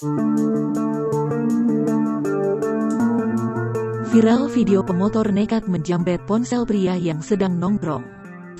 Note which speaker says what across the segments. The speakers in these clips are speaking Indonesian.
Speaker 1: Viral video pemotor nekat menjambret ponsel pria yang sedang nongkrong.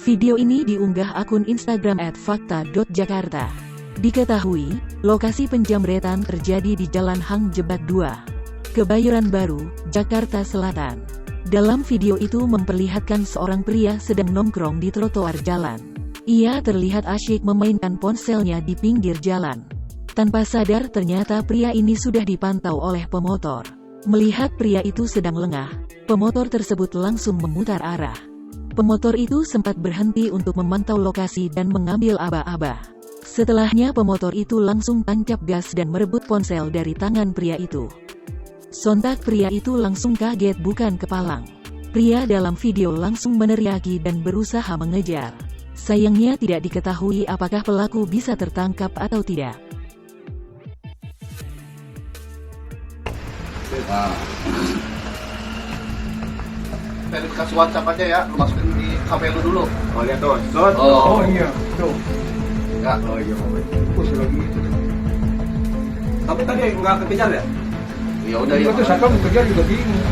Speaker 1: Video ini diunggah akun Instagram @fakta.jakarta. Diketahui, lokasi penjambretan terjadi di Jalan Hang Jebat 2, Kebayoran Baru, Jakarta Selatan. Dalam video itu memperlihatkan seorang pria sedang nongkrong di trotoar jalan. Ia terlihat asyik memainkan ponselnya di pinggir jalan. Tanpa sadar ternyata pria ini sudah dipantau oleh pemotor. Melihat pria itu sedang lengah, pemotor tersebut langsung memutar arah. Pemotor itu sempat berhenti untuk memantau lokasi dan mengambil aba-aba. Setelahnya pemotor itu langsung tancap gas dan merebut ponsel dari tangan pria itu. Sontak pria itu langsung kaget bukan kepalang. Pria dalam video langsung meneriaki dan berusaha mengejar. Sayangnya tidak diketahui apakah pelaku bisa tertangkap atau tidak.
Speaker 2: Verifikasi WhatsApp aja ya, lu masukin di HP lu dulu.
Speaker 3: Oh lihat tuh,
Speaker 2: Oh
Speaker 3: iya, tuh.
Speaker 2: Ya.
Speaker 3: Oh iya, fokus lagi. Tapi tadi nggak kekejar ya?
Speaker 2: Ya udah ya.
Speaker 3: Itu siapa mau kejar juga bingung.